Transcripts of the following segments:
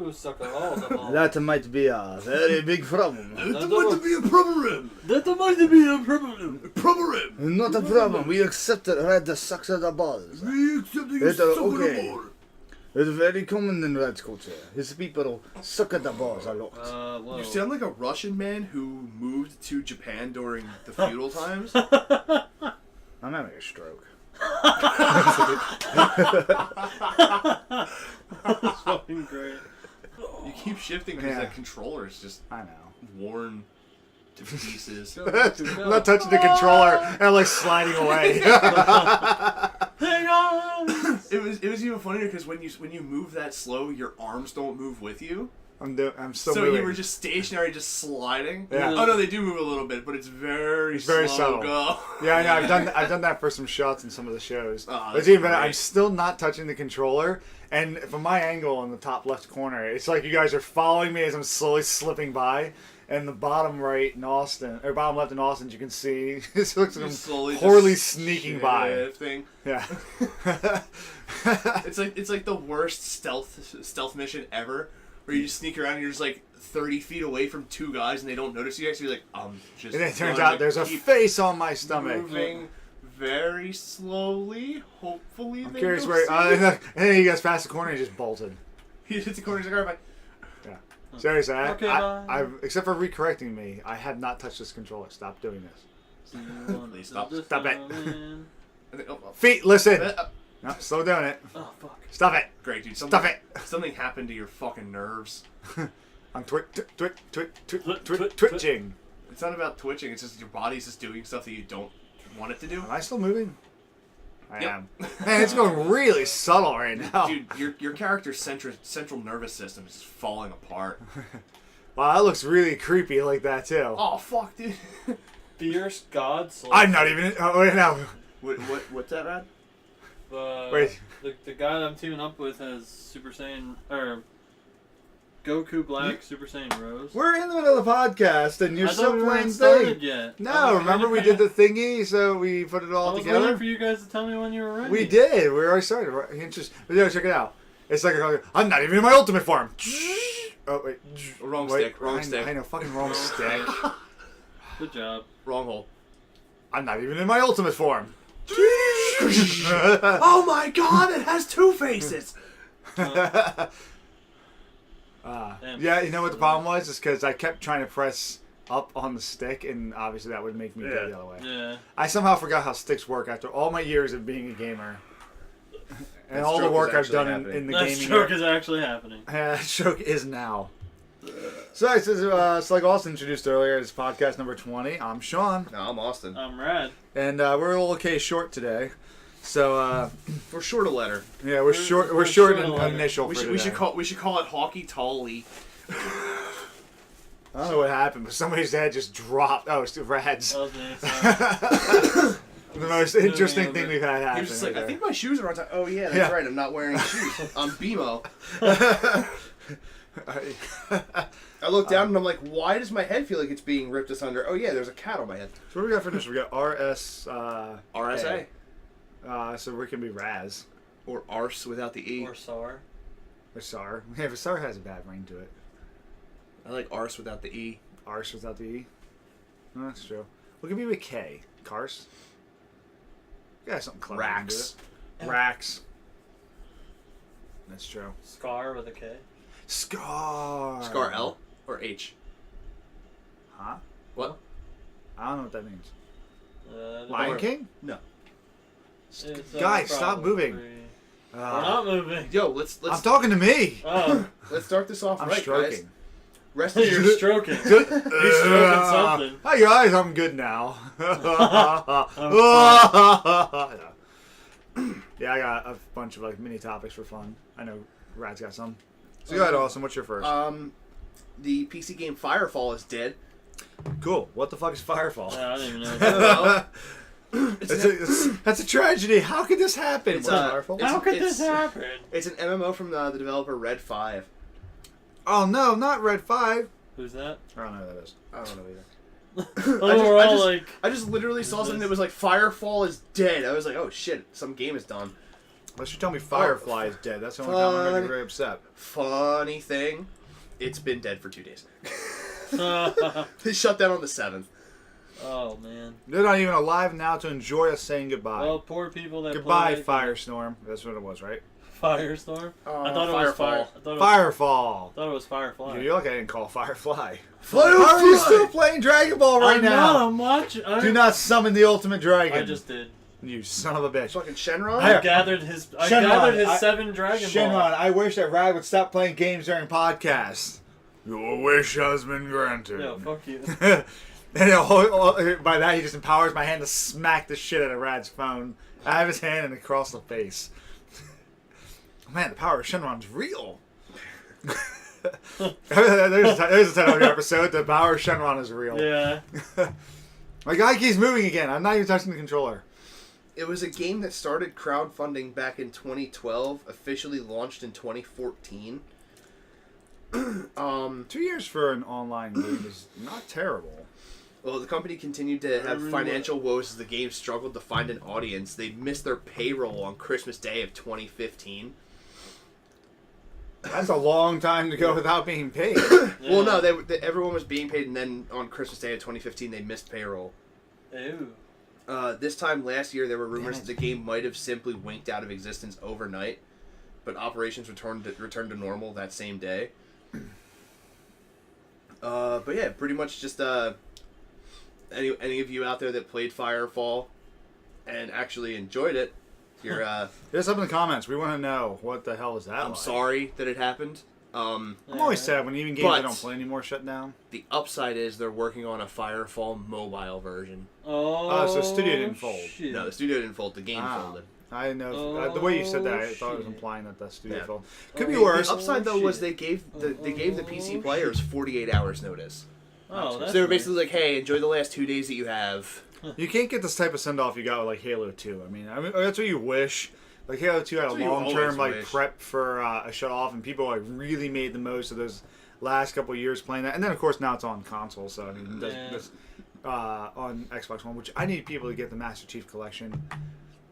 Ooh, suck all the balls. That might be a very big problem. That might be a problem. That might be a problem. Problem. Not a problem. We accept that Red sucks at the balls. We accept that you It's suck okay. the ball. It's very common in Red's culture. His people suck at the balls a lot. Whoa. You sound like a Russian man who moved to Japan during the feudal times. I'm having a stroke. That's fucking great. You keep shifting because that controller is just I know. worn to pieces. I'm not touching the controller and like sliding away. Hang on! It was even funnier because when you move that slow, your arms don't move with you. I'm still So moving. you were just stationary, just sliding. Yeah. Oh no, they do move a little bit, but it's very very slow subtle. go. Yeah, I know. I've done that for some shots in some of the shows. Oh, But it's even better. great. I'm still not touching the controller, and from my angle in the top left corner, it's like you guys are following me as I'm slowly slipping by. And the bottom right in Austin, or bottom left in Austin, you can see it looks like I'm Slowly poorly just sneaking by. shifting. Yeah. It's like the worst stealth mission ever, where you just sneak around and you're just like 30 feet away from two guys and they don't notice you. So you're like, just. And it turns gonna out there's a keep face on my stomach. moving very slowly. Hopefully, I'm they curious don't where. see it. And then he gets past the corner and he just bolted. He hits the corner. He's like, all right, bye. Seriously, Okay, bye. I've except for recorrecting me, I have not touched this controller. Stop doing this. Please stop. Stop it. And then, Feet, listen. uh, No, slow down it. Oh, fuck. Stop it. Great, dude. Stop it. Something happened to your fucking nerves. I'm twitching. It's not about twitching. It's just your body's just doing stuff that you don't want it to do. Am I still moving? I Yep. am. Man, it's going really subtle right now. Dude, your character's central nervous system is just falling apart. Wow, that looks really creepy like that too. Oh fuck, dude. Fierce God Slayer. I'm not even. Oh wait, no. What's that, Rad? Wait. The guy that I'm teaming up with has Super Saiyan or Goku Black Super Saiyan Rose. We're in the middle of the podcast, and you're I still thought we playing weren't started thing. yet. No, remember we did the thingy, so we put it I all was together. waiting for you guys to tell me when you were ready. We did. We already started. But yeah, check it out. It's like I'm not even in my ultimate form. Oh wait, Wrong wait, stick. Wrong stick. I know, fucking wrong stick. Good job. Wrong hole. I'm not even in my ultimate form. Oh my god, it has two faces. Yeah, you know what the problem was? Is because I kept trying to press up on the stick, and obviously that would make me go the other way. Yeah. I somehow forgot how sticks work after all my years of being a gamer. And That all the stroke work is I've actually done happening. in the That gaming. stroke is actually happening. That stroke is now. So it's like Austin introduced earlier, it's podcast number 20. I'm Shawn. No, I'm Austin. I'm rad. And we're a little case short today. So For short a letter. yeah, we're short we're short short and a letter. initial We for should today. we should call it Hawkie Talkie. I don't know what happened, but somebody's head just dropped. Oh, it's the Reds. That was me. The most interesting thing we've had He happen. was just like, right I think my shoes are on time. Oh yeah, that's Yeah. right. I'm not wearing shoes. I'm BMO. there. I look down and I'm like, why does my head feel like it's being ripped asunder? Oh yeah, there's a cat on my head. So what do we got for this? We got RS. RSA. So we can be Raz. Or arse without the E. Or SAR. Or SAR. Yeah, but SAR has a bad ring to it. I like arse without the E. Arse without the E. No, that's true. We can be with K. Cars. Yeah, something clever. Rax. Rax. That's true. Scar with a K. Scar. Scar L or H? Huh? What? I don't know what that means. Don't Lion worry. King? No. It's, Guys, stop moving. We're not moving. Yo, let's I'm talking to me. Oh, let's start this off I'm right, stroking. guys. Rest you're stroking. You're stroking something. Hi guys, I'm good now. Yeah, I got a bunch of like mini topics for fun. I know Rad's got some. So go ahead, Austin. What's your first? The PC game Firefall is dead. Cool. What the fuck is Firefall? Yeah, I don't even know. I don't know. That's a tragedy. How could this happen? It's, What's uh, Firefall? it's- How could this happen? It's an MMO from the developer Red 5. Oh no, not Red 5. Who's that? I don't know who that is. I don't know either. Oh, we're all like... I just literally saw something that was like Firefall is dead. I was like, oh shit, some game is done. Unless you tell me Firefly is dead. That's the only time I'm going to get very upset. Funny thing, it's been dead for 2 days. They shut down on the 7th. Oh, man. They're not even alive now to enjoy us saying goodbye. Well, poor people that goodbye, play Firestorm. That's what it was, right? Firestorm? I thought it was Firefall. Firefall. I thought it was Firefly. You're lucky I didn't call Firefly. Firefly! How are you still playing Dragon Ball right now? I'm watching. Do not summon the ultimate dragon. I just did. You son of a bitch. Fucking Shenron? I gathered his Shenron, 7 Dragon Balls. Shenron, I wish that Rad would stop playing games during podcasts. Your wish has been granted. No, fuck you. And by that, he just empowers my hand to smack the shit out of Rad's phone. I have his hand and across the face. Man, the power of Shenron's real. there's a title of your episode. The power of Shenron is real. Yeah. My guy keeps moving again. I'm not even touching the controller. It was a game that started crowdfunding back in 2012, officially launched in 2014. 2 years for an online game is not terrible. Well, the company continued to have financial woes as the game struggled to find an audience. They missed their payroll on Christmas Day of 2015. That's a long time to go without being paid. Yeah. Well, no, everyone was being paid, and then on Christmas Day of 2015, they missed payroll. Ew. This time last year, there were rumors that the game might have simply winked out of existence overnight, but operations returned to normal that same day. But yeah, pretty much just any of you out there that played Firefall and actually enjoyed it, you're Hit us up in the comments. We want to know what the hell is that. I'm sorry that it happened. I'm always sad when even games I don't play anymore shut down. The upside is they're working on a Firefall mobile version. Oh, so the studio didn't fold. Shit. No, the studio didn't fold. The game folded. I know. The way you said that, I thought it was shit. implying that the studio folded. Could Oh, be worse. The upside though was shit. they gave the PC players 48 hours notice. Oh, So that's they were nice. basically like, "Hey, enjoy the last 2 days that you have." You can't get this type of send off you got with like Halo 2. I mean that's what you wish. Like Halo 2 had a That's what you long term always like wish. prep for a shut off, and people like really made the most of those last couple of years playing that. And then of course now it's on console, so I mean that's on Xbox One, which I need people to get the Master Chief Collection.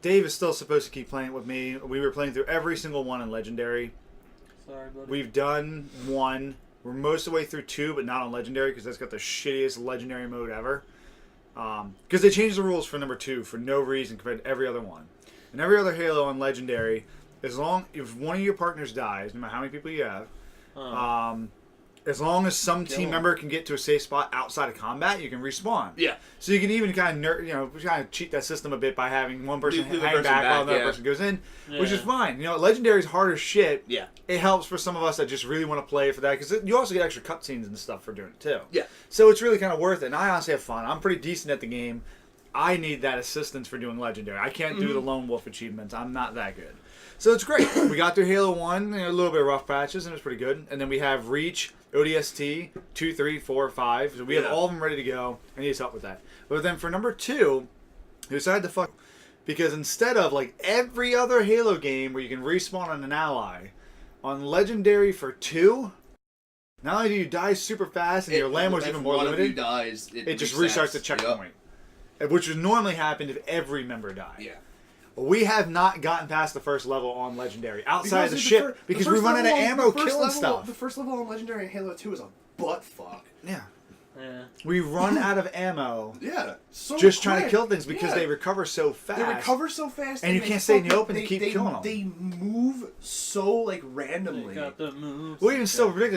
Dave is still supposed to keep playing it with me. We were playing through every single one in Legendary. Sorry, buddy. We've done 1. We're most of the way through 2, but not on Legendary because that's got the shittiest Legendary mode ever. Because they changed the rules for number 2 for no reason compared to every other one. And every other Halo on Legendary, if one of your partners dies, no matter how many people you have, as long as some team member can get to a safe spot outside of combat, you can respawn. Yeah. So you can even kind of cheat that system a bit by having one person Leave the hang person back while back, another yeah. person goes in, which Yeah. is fine. Legendary's hard as shit. Yeah. It helps for some of us that just really want to play for that because you also get extra cutscenes and stuff for doing it too. Yeah. So it's really kind of worth it. And I honestly have fun. I'm pretty decent at the game. I need that assistance for doing Legendary. I can't do the Lone Wolf achievements. I'm not that good. So it's great. We got through Halo 1, a little bit of rough patches, and it was pretty good. And then we have Reach, ODST, 2, 3, 4, 5. So we have all of them ready to go. I need his help with that. But then for number 2, we decided to fuck... Because instead of like every other Halo game where you can respawn on an ally, on Legendary for 2, not only do you die super fast and your Lambo's even more If one of you limited, dies, it just restarts the checkpoint. Which would normally happen if every member died. Yeah. We have not gotten past the first level on Legendary outside of the Because ship because we run out of ammo killing stuff. The first level on Legendary in Halo 2 is a butt fuck. Yeah. Yeah. We run out of ammo Yeah. So just trying to quick. kill things because they recover so fast. They recover so fast, And you they can't stay in the fucking- open to keep killing them. They move so like They randomly. got the moves. Well, even still ridiculous.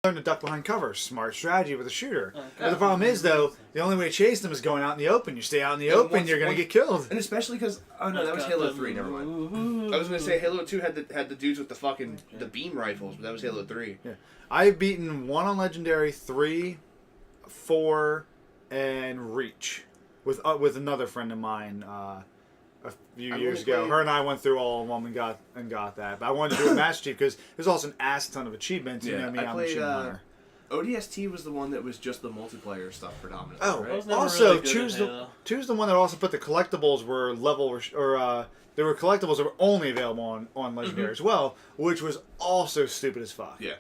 Learn to duck behind cover. Smart strategy with a shooter. But the problem is, though, the only way to chase them is going out in the open. You stay out in the open, you're going to get killed. And especially because that was Halo 3. Never mind. I was gonna say Halo 2 had the dudes with the beam rifles, but that was Halo 3. Yeah. I've beaten 1 on Legendary, 3, 4, and Reach with another friend of mine a few years ago. Her and I went through all of them and got that. But I wanted to do a Master Chief because there's also an ass ton of achievements. You know me, I'm a machine hunter. ODST was the one that was just the multiplayer stuff predominantly. Oh, right? I was never also really good choose at the Halo. choose the one that also put the collectibles were there were collectibles that were only available on Legendary as well, which was also stupid as fuck. Yeah.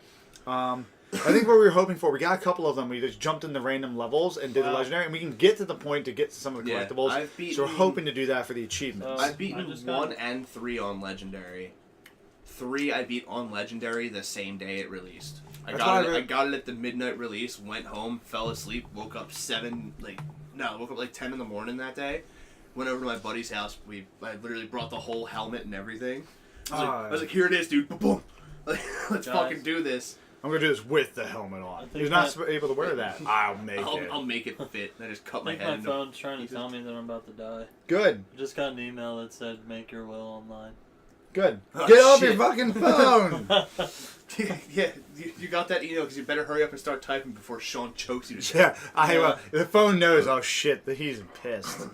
I think what we were hoping for, we got a couple of them. We just jumped into random levels and did the legendary, and we can get to the point to get to some of the collectibles. So we're hoping to do that for the achievements. I've beaten 1 and 3 on legendary. 3 I beat on legendary the same day it released. I got it at the midnight release. Went home, fell asleep, woke up like 10 in the morning that day. Went over to my buddy's house. I literally brought the whole helmet and everything. I was like, here it is, dude. Boom. Let's fucking do this. I'm gonna do this with the helmet on. He's not able to wear that. I'll make it fit. I just cut my head. I think my phone's trying to tell me that I'm about to die. Good. I just got an email that said, "Make your will online." Good. Get off your fucking phone. Yeah, you got that email because you better hurry up and start typing before Shawn chokes you to death. Yeah, the phone knows. Oh shit, that he's pissed.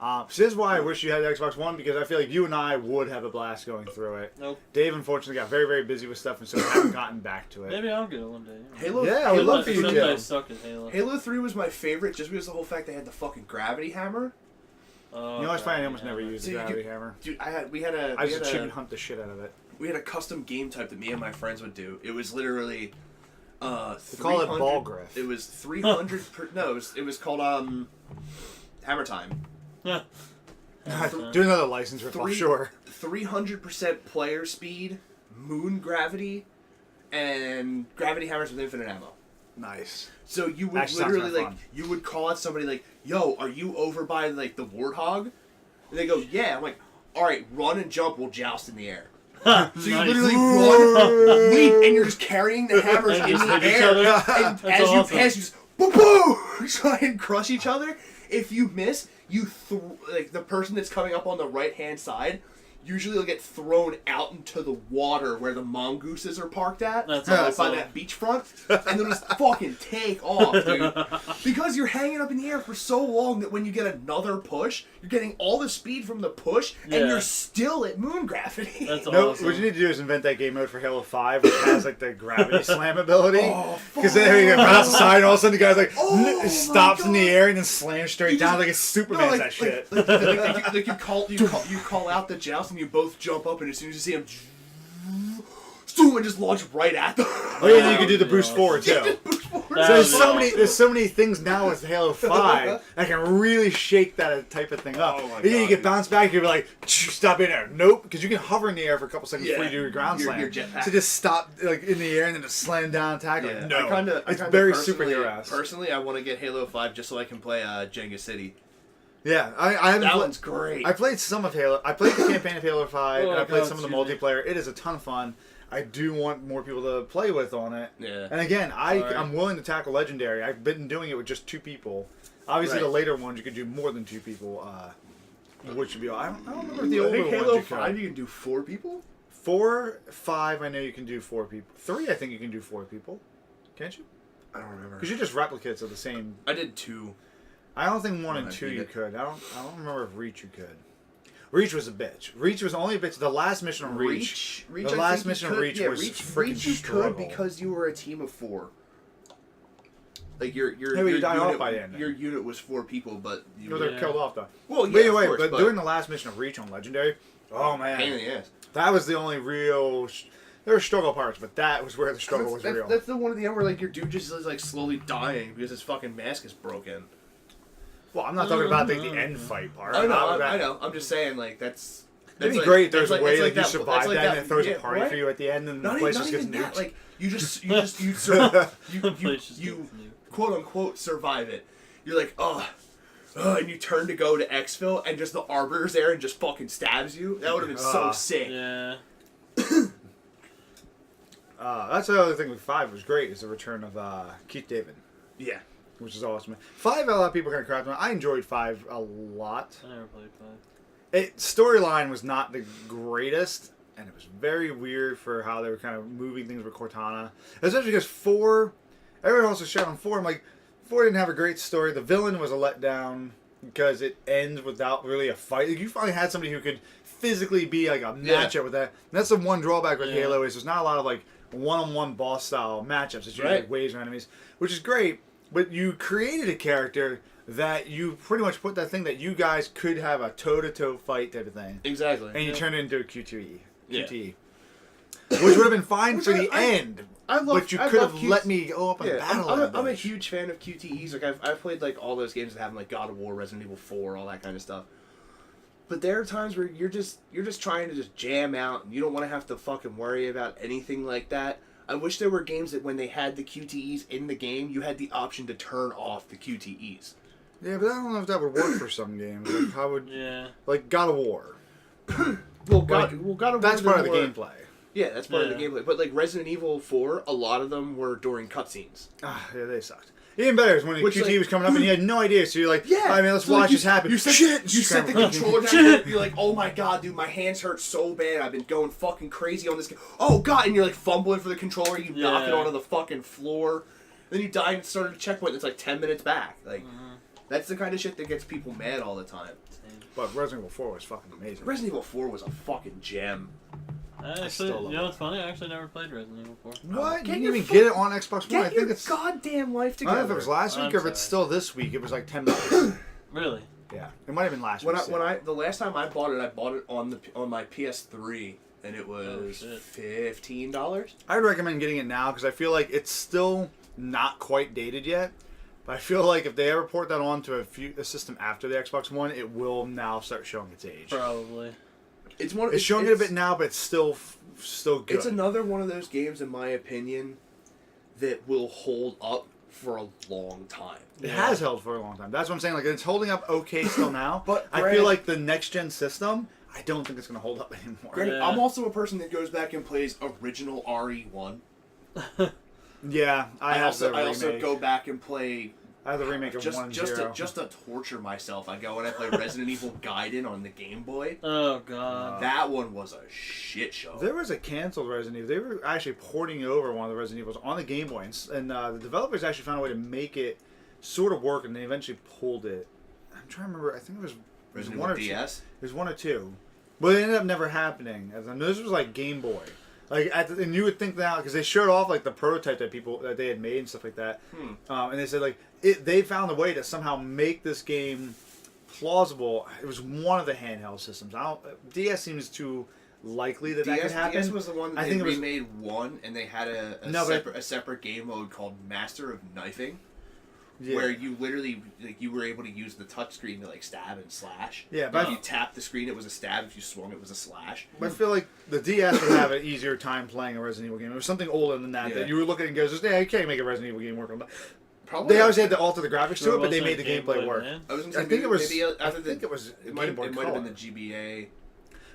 So this is why I wish you had the Xbox One, because I feel like you and I would have a blast going through it. Nope. Dave unfortunately got very, very busy with stuff, and so I haven't gotten back to it. Maybe I'll get it one day. Halo. Yeah, I would love for you to. I suck at Halo. Halo 3 was my favorite just because of the whole fact they had the fucking gravity hammer. You know, it's funny. I almost never used the gravity hammer. Dude, I just achievement hunt the shit out of it. We had a custom game type that me and my friends would do. It was literally. They call it ball griff. It was 300 it was called Hammer Time. Do another license ripoff, sure. 300% player speed, moon gravity, and gravity hammers with infinite ammo. Nice. So you would literally you would call out somebody like, "Yo, are you over by like the warthog?" And they go, "Yeah." I'm like, "All right, run and jump. We'll joust in the air." So you literally run, leap, and you're just carrying the hammers in the air. And as you pass, you just boom, boom, try and crush each other. If you miss, like the person that's coming up on the right hand side usually will get thrown out into the water where the mongooses are parked at. That's awesome. By that beachfront, and they'll just fucking take off, dude. Because you're hanging up in the air for so long that when you get another push, you're getting all the speed from the push, and you're still at moon gravity. That's awesome. No, what you need to do is invent that game mode for Halo 5, which has like the gravity slam ability. Because then you bounce aside, and all of a sudden the guy's like stops in the air and then slams straight down like a Superman. That shit. Like you call out the joust. And you both jump up, and as soon as you see him, and just launch right at them. Oh yeah, you can do the boost forward too. So there's so many things now with Halo 5 that can really shake that type of thing up. Oh my God, you get bounced back, you'll be like, stop in there. Nope, because you can hover in the air for a couple seconds before you do your ground slam. So just stop like in the air and then just slam down, tackle. Yeah. No, it's very superhero-esque. Personally, I want to get Halo 5 just so I can play Jenga City. Yeah, I haven't. That one's great. I played some of Halo. I played the campaign of Halo 5, and I played some of the multiplayer. It is a ton of fun. I do want more people to play with on it. Yeah. And again, I'm willing to tackle Legendary. I've been doing it with just 2 people. Obviously, the later ones you can do more than 2 people. Which would be. I don't remember the older ones. Halo 5 you can do 4 people. 4, 5. I know you can do 4 people. 3, I think you can do 4 people. Can't you? I don't remember. Because you're just replicates of the same. I did 2. I don't think 1 and 2 you could. I don't remember if Reach you could. Reach was a bitch. Reach was only a bitch. The last mission on Reach. The last mission on Reach was freaking struggle. Reach you could because you were a team of 4. Like your unit was 4 people, but they're killed off though. Well, yeah, of course, but during the last mission of Reach on Legendary, oh man, pain in the ass. That was the only real. There were struggle parts, but that was where the struggle was real. That's the one at the end where like your dude just is like slowly dying because his fucking mask is broken. Well, I'm not talking about the end fight part. I know. I'm just saying, like, that's... It'd be great. There's a way that you survive that, and it throws a party for you at the end, and the place just gets nuked. Like, you quote unquote survive it. You're like, and you turn to go to exfil, and just the arbiter's there and just fucking stabs you. That would have been so sick. Yeah. That's the other thing with 5 was great, is the return of Keith David. Yeah. Which is awesome. 5, a lot of people are going to crap on. I enjoyed 5 a lot. I never played 5. Storyline was not the greatest, and it was very weird for how they were kind of moving things with Cortana. Especially because 4, everyone else was shit on 4. I'm like, 4 didn't have a great story. The villain was a letdown because it ends without really a fight. Like, you finally had somebody who could physically be like a matchup with that. And that's the one drawback with Halo is there's not a lot of like one-on-one boss style matchups. It's usually like waves of enemies, which is great. But you created a character that you pretty much put that thing that you guys could have a toe-to-toe fight type of thing. Exactly. And you turned it into a QTE. QTE. Which would have been fine for the end. But you could have let me go up on battle. I'm a huge fan of QTEs. Like I've played like all those games that have like God of War, Resident Evil 4, all that kind of stuff. But there are times where you're just trying to just jam out, and you don't want to have to fucking worry about anything like that. I wish there were games that when they had the QTEs in the game, you had the option to turn off the QTEs. Yeah, but I don't know if that would work for some games. Like how would like God of War? God of War. That's part of the gameplay. Yeah, that's part of the gameplay. But like Resident Evil 4, a lot of them were during cutscenes. Ah, yeah, they sucked. Even better is when the QT was coming up and you had no idea, so you're like, I mean, let's watch this happen. You set the controller down, you're like, oh my god, dude, my hands hurt so bad, I've been going fucking crazy on this game. Oh god, and you're like fumbling for the controller, you knock it onto the fucking floor, then you die and start a checkpoint, and it's like 10 minutes back. Like, that's the kind of shit that gets people mad all the time. But Resident Evil 4 was fucking amazing. Resident Evil 4 was a fucking gem. Actually, you know what's funny? I actually never played Resident Evil 4. What? You didn't even get it on Xbox One. I think it's goddamn life together. I don't know if it was last week or if it's still this week. It was like $10. Really? Yeah, it might have been last week. The last time I bought it on my PS3, and it was $15. I'd recommend getting it now because I feel like it's still not quite dated yet. But I feel like if they ever port that onto a system after the Xbox One, it will now start showing its age. Probably. It's showing it a bit now, but it's still good. It's another one of those games, in my opinion, that will hold up for a long time. It has held for a long time. That's what I'm saying. Like, it's holding up okay still now. But I feel like the next gen system, I don't think it's going to hold up anymore. Granted, I'm also a person that goes back and plays original RE1. Yeah, I also go back and play. I have the remake of 1 and 0. Just to torture myself, I go and I play Resident Evil Gaiden on the Game Boy. Oh god, that one was a shit show. There was a canceled Resident Evil. They were actually porting over one of the Resident Evils on the Game Boy, and the developers actually found a way to make it sort of work, and they eventually pulled it. I'm trying to remember. I think it was Resident Evil DS. It was 1 or 2, but it ended up never happening. And this was like Game Boy. Like, and you would think now, because they showed off like the prototype that they had made and stuff like that, and they said like they found a way to somehow make this game plausible. It was one of the handheld systems. DS seems too likely that could happen. DS was the one that they remade 1, and they had a separate game mode called Master of Knifing. Yeah. Where you literally you were able to use the touchscreen to like stab and slash. Yeah, but if you tapped the screen, it was a stab. If you swung, it was a slash. But I feel like the DS would have an easier time playing a Resident Evil game. It was something older than that that you were looking and goes, "Yeah, you can't make a Resident Evil game work on that." Probably. They always had to alter the graphics to it, but they made the gameplay work. I think it was. It might have been the GBA.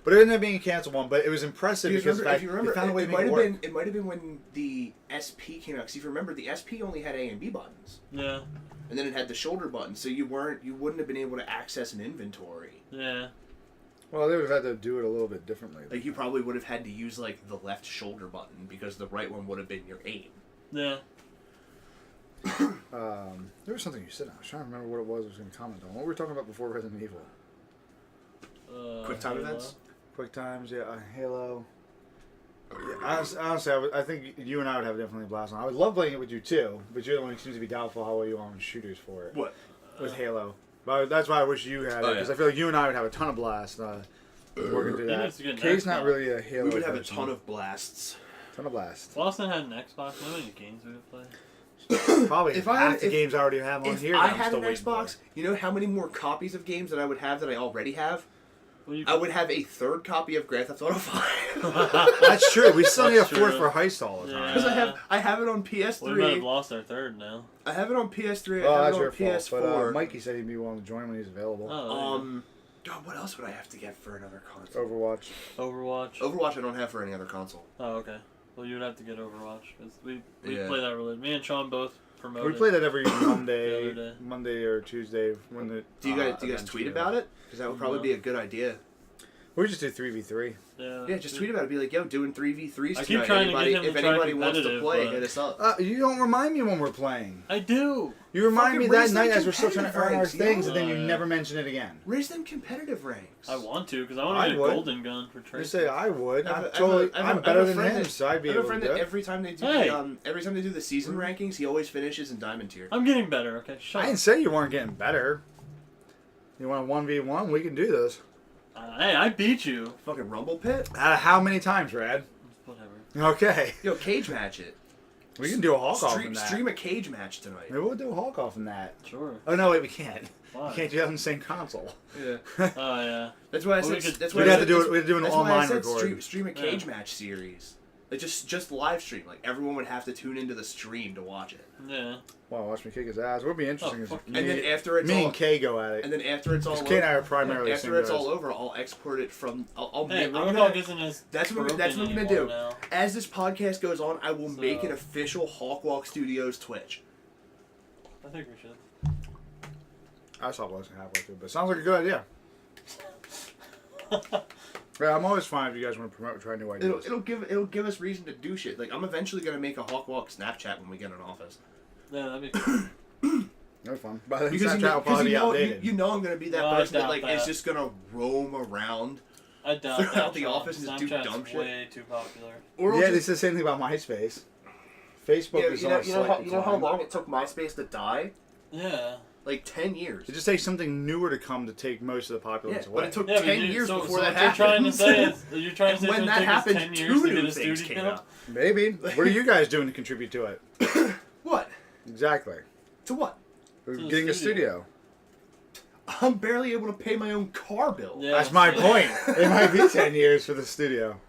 But it ended up being a canceled one. But it was impressive because if you remember, they found a way to make it work. It might have been when the SP came out. Because if you remember, the SP only had A and B buttons. Yeah. And then it had the shoulder button, so you wouldn't have been able to access an inventory. Yeah. Well, they would have had to do it a little bit differently. Like you probably would have had to use like the left shoulder button because the right one would have been your aim. Yeah. There was something you said. I was trying to remember what it was I was going to comment on. What were we talking about before Resident Evil? Quick time events? Quick times, yeah. Halo. Yeah, honestly, I think you and I would have definitely a blast on. I would love playing it with you too, but you're the one who seems to be doubtful how well you are on shooters for it. What? With Halo. But that's why I wish you had it, because I feel like you and I would have a ton of blast working through that. Kate's not really a Halo. We would have a ton of blasts. Boston had an Xbox. How many games we would play? Probably half the games I already have on here. If I had an Xbox, you know how many more copies of games that I would have that I already have? I would have a third copy of Grand Theft Auto 5. That's true. We still need a fourth for Heist all the time. Because I have it on PS3. We might have lost our third now. I have it on PS3. Oh, I have that's it on your PS4. fault. But Mikey said he'd be willing to join when he's available. Oh, God, what else would I have to get for another console? Overwatch I don't have for any other console. Oh, okay. Well, you would have to get Overwatch. We play that really. Me and Sean both promoted. We play that every Monday or Tuesday. When do you guys tweet about it? Because that would probably be a good idea. We just do 3v3. Yeah, just tweet about it. Be like, yo, doing 3v3s tonight. I keep trying to get him if anybody wants to play, hit us up. You don't remind me when we're playing. I do. You remind me that night as we're still trying to earn our things, and then you never mention it again. Raise them competitive ranks. I want to, because I want to get a golden gun for Tracy. You say I would. I'm better than him, so I'd be able to do it. I have a friend that every time they do the season rankings, he always finishes in Diamond Tier. I'm getting better, okay? Shut up. I didn't say you weren't getting better. You want a 1v1? We can do this. Hey, I beat you. Fucking Rumble Pit? How many times, Rad? Whatever. Okay. Yo, cage match it. We can do a Hawk off in that. Stream a cage match tonight. Maybe we'll do a Hawk off in that. Sure. Oh no, wait, we can't. Why? You can't do that on the same console. Yeah. Oh yeah. That's why I Well, said. We'd have to do it. We'd do an online record. Stream a cage match series. Like just live stream. Like everyone would have to tune into the stream to watch it. Yeah. Wow, watch me kick his ass. It would be interesting. fuck And then after it's me all, and Kay go at it. and then after it's all over, Kay and I are primarily after it's singers. all over, I'll export it from. Hey, I'm Roadhog gonna, isn't as that's what broken I'm gonna anymore do. now. As this podcast goes on, I will make an So- official HawkWalk Studios Twitch. I think we should. I saw Blessing halfway through, but it sounds like a good idea. Yeah, I'm always fine if you guys want to promote, try new ideas. It'll give us reason to do shit. Like I'm eventually gonna make a HawkWalk Snapchat when we get in office. Yeah, that'd be cool. That'd be fun. But I think Because Snapchat will probably be outdated. you know I'm gonna be that No, I person that doubt like that. is just gonna roam around. I doubt Throughout that. the Sean. office and just do Snapchat's dumb shit. way too popular. Or Yeah, just, they said the same thing about MySpace. Facebook is on a slight you know how decline. long it took MySpace to die? Yeah. Like 10 years. It just takes something newer to come to take most of the populace Yeah, away. but it took Yeah, 10 years so, before so that what you're trying to happened. say is you're trying to say when it's that gonna take us happened, 10 years two to get new a things studio. came out. Maybe. What are you guys doing to contribute to it? What? Exactly. To what? We're the getting a studio. studio. I'm barely able to pay my own car bill. Yeah, That's my so- point. It might be 10 years for the studio.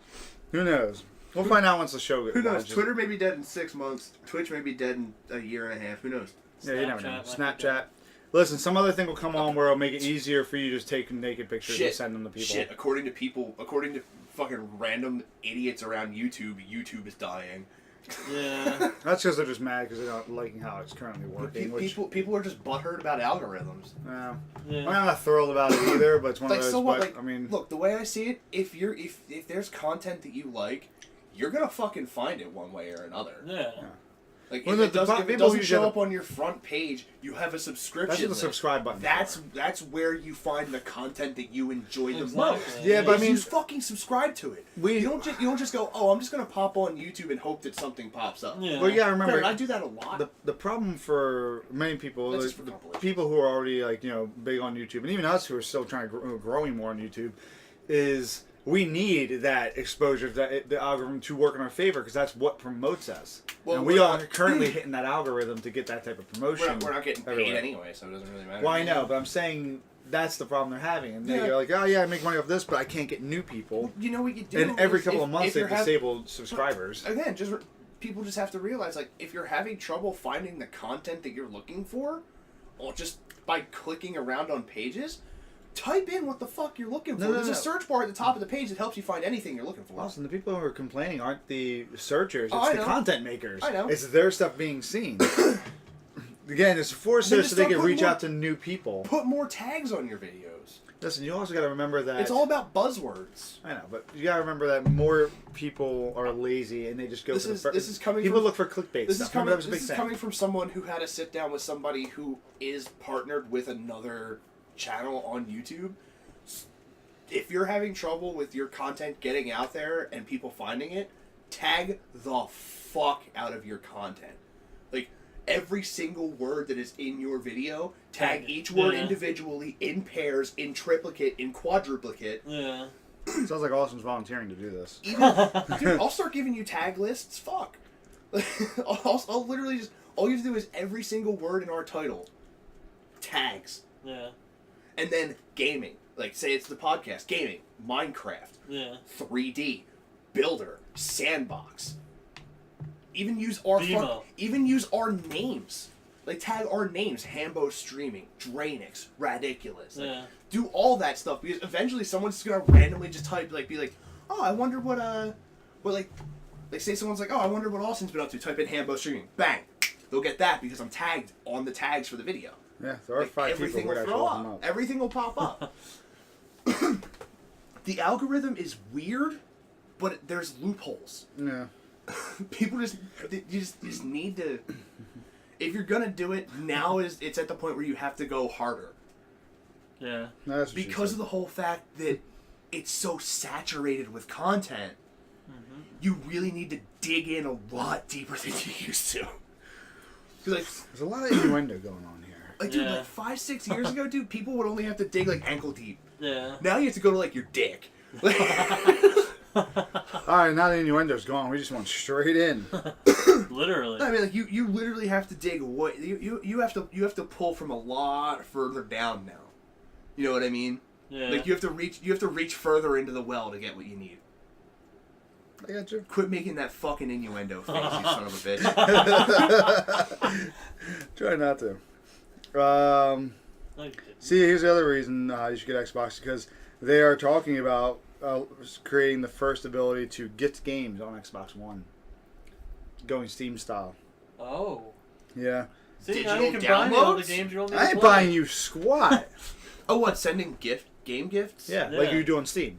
Who knows? We'll find out once the show Who knows? launches. Twitter may be dead in 6 months. Twitch may be dead in a year and a half. Who knows? Yeah, you never know. Snapchat might be Snapchat. Listen, some other thing will come on where it'll make it easier for you to just take naked pictures and Shit. send them to people. Shit. According to fucking random idiots around YouTube is dying. Yeah. That's because they're just mad because they're not liking how it's currently working. Which, People are just butthurt about algorithms. yeah. Yeah. I'm not thrilled about it either, but it's one Like of those. so what? But, Like I mean, look, the way I see it, if there's content that you like, you're gonna fucking find it one way or another. Yeah. Like Well, if the it people doesn't usually show have up on your front page, you have a subscription. that's what the list. subscribe button. That's where you find the content that you enjoy the Exactly. most. Yeah, but I Is mean- you fucking subscribe to it. You don't just go, oh, I'm just gonna pop on YouTube and hope that something pops up. Yeah. Well, you gotta remember, Granted, I do that a lot. the problem for many people, That's like, just for the compilation. people who are already big on YouTube, and even us who are still trying to growing more on YouTube, is we need that exposure, the algorithm to work in our favor because that's what promotes us. Well, and we we're are not- currently hitting that algorithm to get that type of promotion. We're not getting paid everywhere. anyway, so it doesn't really matter. Well, I know, but I'm saying that's the problem they're having, and Yeah. they're like, oh yeah, I make money off this, but I can't get new people. You know what you do? And every is couple of months if they you're disable subscribers. Again, people just have to realize, like, if you're having trouble finding the content that you're looking for, or just by clicking around on pages, type in what the fuck you're looking for. No, There's no. a search bar at the top of the page that helps you find anything you're looking for. Awesome. The people who are complaining aren't the searchers; Oh, it's I the know. content makers. I know. It's their stuff being seen. Again, it's forced Then so just they start can putting reach more- out to new people. Put more tags on your videos. Listen, you also got to remember that It's all about buzzwords. I know, but you got to remember that more people are lazy and they just go. This for is- the this is coming People from- look for clickbait This stuff. is Remember, coming. that was a This big is thing. coming from someone who had to sit down with somebody who is partnered with another channel on YouTube. If you're having trouble with your content getting out there and people finding it, tag the fuck out of your content. Like every single word that is in your video, tag each word Yeah. individually, in pairs, in triplicate, in quadruplicate. Yeah. Sounds like Austin's volunteering to do this. Even, dude, I'll start giving you tag lists. Fuck. I'll literally just, all you have to do is every single word in our title, tags. Yeah. And then gaming. Like, say it's the podcast. Gaming. Minecraft. Yeah. 3D. Builder. Sandbox. Even use our Demo. even use our names. Like, tag our names. Hambo Streaming. Drainix. Radiculous. Like, Yeah. do all that stuff. Because eventually someone's just gonna randomly just type, like, be like, oh, I wonder what, like, say someone's like, oh, I wonder what Austin's been up to. Type in Hambo Streaming. Bang. They'll get that because I'm tagged on the tags for the video. Yeah, there are Like, 5 everything people who will actually throw look them up. up. Everything will pop up. The algorithm is weird, but there's loopholes. Yeah. People just need to. If you're gonna do it, now it's at the point where you have to go harder Yeah. No, that's what she because said. of the whole fact that it's so saturated with content. Mm-hmm. You really need to dig in a lot deeper than you used to. 'Cause, like, There's a lot of innuendo going on here. like, dude, Yeah. like 5-6 years ago, dude, people would only have to dig like ankle deep. Yeah. Now you have to go to like your dick. Alright, now the innuendo's gone. We just went straight in. Literally. I mean, like you literally have to dig away. You have to pull from a lot further down now. You know what I mean? Yeah. Like you have to reach further into the well to get what you need. I got you. Quit making that fucking innuendo face, you son of a bitch. Try not to. No, you didn't. See, here's the other reason you should get Xbox, because they are talking about creating the first ability to get games on Xbox One. Going Steam style. Oh. Yeah. See, now Digital you can buy me all the downloads? games you want me I to ain't play. buying you squat. Oh, what? Sending game gifts? Yeah, Yeah. like you do on Steam.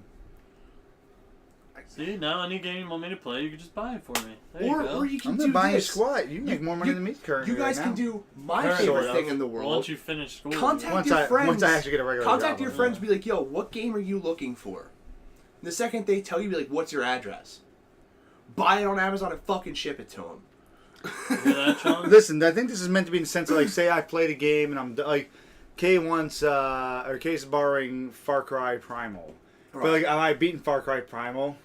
See, now any game you want me to play, you can just buy it for me. There you go. Or you can I'm do not buying you this. squat. You make more money than me currently. You guys right can now. do my Sort favorite of. thing in the Well, world. once you finish school. Contact Once your I friends. actually get a regular Contact job. your friends. Be like, yo, what game are you looking for? And the second they tell you, be like, what's your address? Buy it on Amazon and fucking ship it to them. You hear that, Shawn? Listen, I think this is meant to be in the sense of like, say I played a game and I'm like, Kay's borrowing Far Cry Primal, but like, am I beating Far Cry Primal?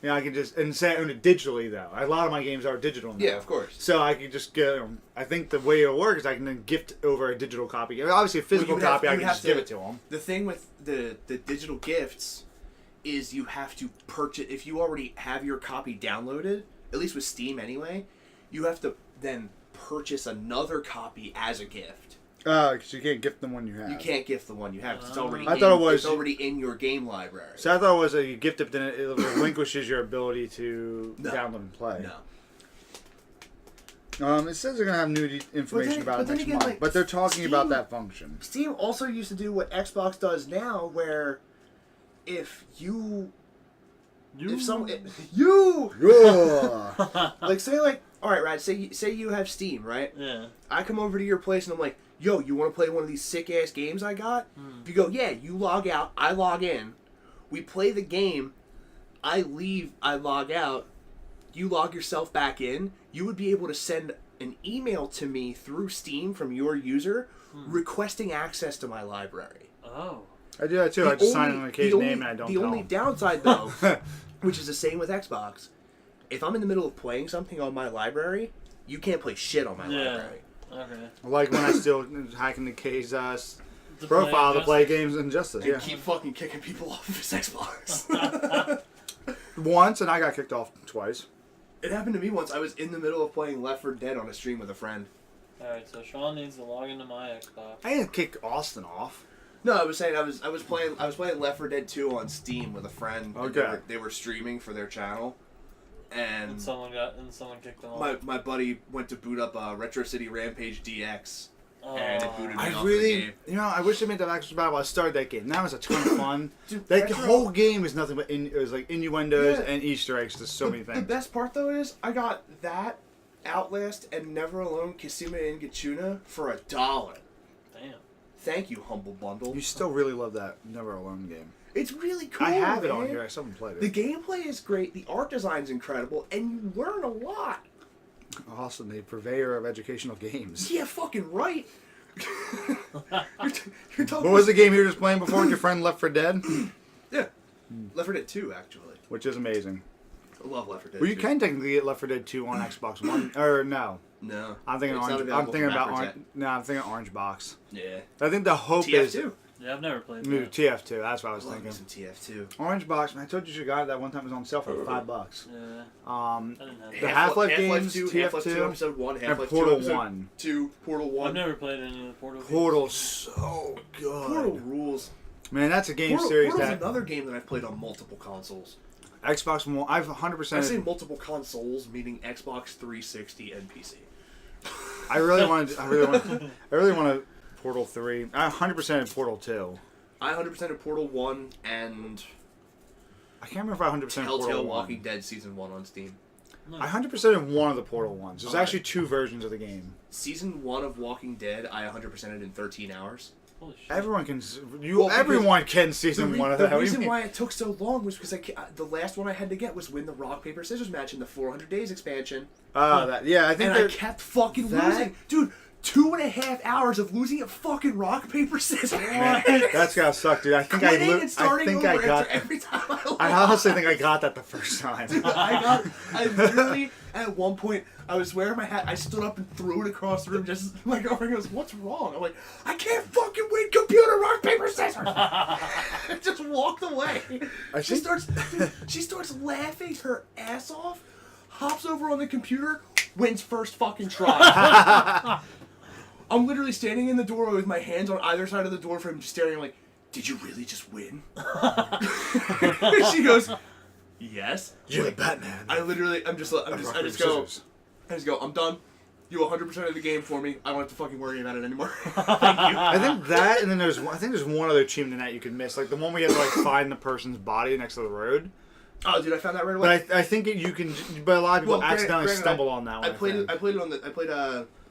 You know, I can just and say I own it digitally though. A lot of my games are digital now. Yeah, of course. So I can just get. I think the way it'll work is I can then gift over a digital copy. I mean, obviously, a physical Well, you would have- copy I you can have just to- give it to them. The thing with the digital gifts is you have to purchase, if you already have your copy downloaded, at least with Steam anyway, you have to then purchase another copy as a gift. Because you can't gift the one you have. You can't gift the one you have 'cause it's already I thought it was- it's already in your game library. So I thought it was a gift it, then it relinquishes your ability to No. download and play. No. It says they're gonna have new information about it but then next again, month, like, but they're talking about Steam- that function. Steam also used to do what Xbox does now, where if you You. you Yeah. like say like all right, Rad, say you have Steam, right? Yeah. I come over to your place and I'm like, yo, you want to play one of these sick ass games I got? If you go, yeah, you log out, I log in, we play the game, I leave, I log out, you log yourself back in, you would be able to send an email to me through Steam from your user requesting access to my library. Oh. I do that too. I just sign on the case name and I don't The tell only them. downside, though, which is the same with Xbox, if I'm in the middle of playing something on my library, you can't play shit on my library. Okay. Like when I still hacking the K's To profile to play Injustice. games Injustice. And Yeah. keep fucking kicking people off of his Xbox. Once, and I got kicked off twice. It happened to me once. I was in the middle of playing Left 4 Dead on a stream with a friend. Alright, so Shawn needs to log into my Xbox. I didn't kick Austin off. No, I was saying I was playing Left 4 Dead 2 on Steam with a friend. and Okay. They were streaming for their channel, And and someone kicked them off. my buddy went to boot up Retro City Rampage DX, Oh. and it booted me I off really, the game. you know, I wish they made that actual battle. I started that game. That was a ton of fun. Dude, That Retro- whole game is nothing but it was like innuendos Yeah. and Easter eggs to so many The things. best part though is I got that, Outlast, and Never Alone Kisime and Gachuna for $1. Damn. Thank you, Humble Bundle. You still really love that Never Alone game. It's really cool. I have it man. on here. I still haven't played The it. gameplay is great. The art design's incredible, and you learn a lot. Awesome, the purveyor of educational games. Yeah, fucking right. you're talking. What was the game you were just playing before with your friend Left 4 Dead? Yeah, Left 4 Dead 2 actually. Which is amazing. I love Left 4 Dead. Well, you 2. can technically get Left 4 Dead 2 on Xbox One, or no? No, I'm thinking It's not Orange. I'm available thinking for about backwards Orange. No, I'm thinking Orange Box. yet. I think the hope Yeah, is TF2. Yeah, I've never played New that. TF2. That's what I was Love thinking. some TF2. Orange Box. Man, I told you you got it that one time. It was on sale for $5. Yeah, I Um, didn't have The that. Half-Life games, 2, TF2, Half-Life 2 episode 1, and Half-Life 2 Portal episode 1. 2, Portal 1. I've never played any of the Portal games. Portal's so good. Portal rules. Man, that's a game Portal, series Portal's that another game that I've played on multiple consoles. Xbox One. I've I 100%. say multiple consoles, meaning Xbox 360 and PC. I really wanted. I really want to Portal 3. I 100% in Portal 2. I 100% of Portal 1 and I can't remember if I 100% in Portal TellTale 1. Walking Dead Season 1 on Steam. I 100% in one of the Portal ones. There's Alright. actually 2 versions of the game. Season 1 of Walking Dead, I 100%ed in 13 hours. Holy shit. Everyone can. Well, because Everyone can season 1 of The that. What do you reason mean? why it took so long was because the last one I had to get was win the rock, paper, scissors match in the 400 Days expansion. Oh, that. Yeah, I think And I they're. kept fucking that- losing. Dude, 2.5 hours of losing at fucking rock, paper, scissors. Man, that's gotta suck, dude. I think I got. Every time I honestly think I got that the first time. I literally, at one point, I was wearing my hat. I stood up and threw it across the room. Just my girlfriend goes, "What's wrong?" I'm like, "I can't fucking win computer rock paper scissors." I just walked away. She starts laughing her ass off. Hops over on the computer, wins first fucking try. I'm literally standing in the doorway with my hands on either side of the door frame, just staring. I'm like, "Did you really just win?" She goes, "Yes." You're the Batman. I just go, "I'm done. You 100% of the game for me. I don't have to fucking worry about it anymore." Thank you. I think that, and then there's one other achievement in that you could miss, like the one where you have to like find the person's body next to the road. Oh, dude, I found that right away. But I think you can. But a lot of people accidentally stumble on that one. I played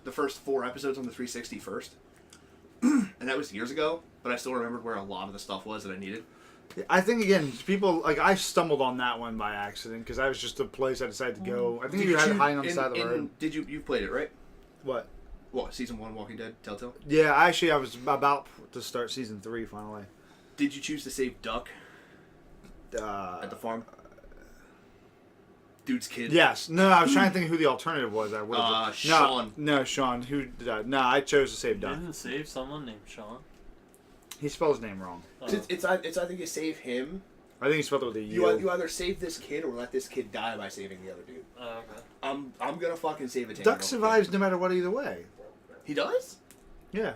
the first 4 episodes on the 360 first, and that was years ago. But I still remembered where a lot of the stuff was that I needed. I think again, people like I stumbled on that one by accident because I was just a place I decided to go. I think you had it hiding on the side of the road. Did you played it right? What? What, season 1 Walking Dead TellTale? Yeah, actually, I was about to start season 3 finally. Did you choose to save Duck at the farm? Dude's kid. Yes. No, I was trying to think who the alternative was. Shawn. No, Shawn. Who did I? No, I chose to save Duck. Didn't save someone named Shawn. He spelled his name wrong. It's either you save him. I think he spelled it with a U. You either save this kid or let this kid die by saving the other dude. Oh, okay. I'm gonna fucking save it. Duck survives no matter what either way. He does? Yeah.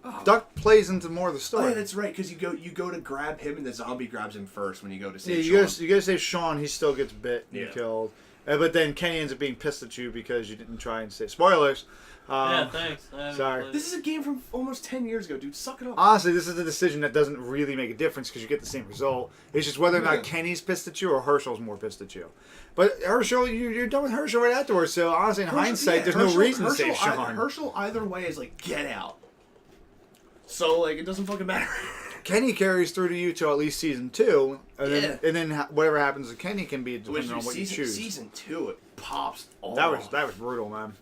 Oh. Duck plays into more of the story. Oh yeah, that's right. Because you go to grab him and the zombie grabs him first when you go to save Shawn. Shawn. You gotta save Shawn. He still gets bit and Yeah. killed. But then Kenny ends up being pissed at you because you didn't try and save. Spoilers. Yeah, thanks. Sorry. This is a game from almost 10 years ago, dude. Suck it up. Honestly, this is a decision that doesn't really make a difference because you get the same result. It's just whether or not Kenny's pissed at you or Herschel's more pissed at you. But Herschel, you're done with Herschel right afterwards. So honestly, in hindsight, there's no reason to save Shawn. Herschel either way is like, get out. So like, it doesn't fucking matter. Kenny carries through to you till at least season 2, and then whatever happens to Kenny can be depending on what you choose. Season 2, it pops off. That was brutal, man.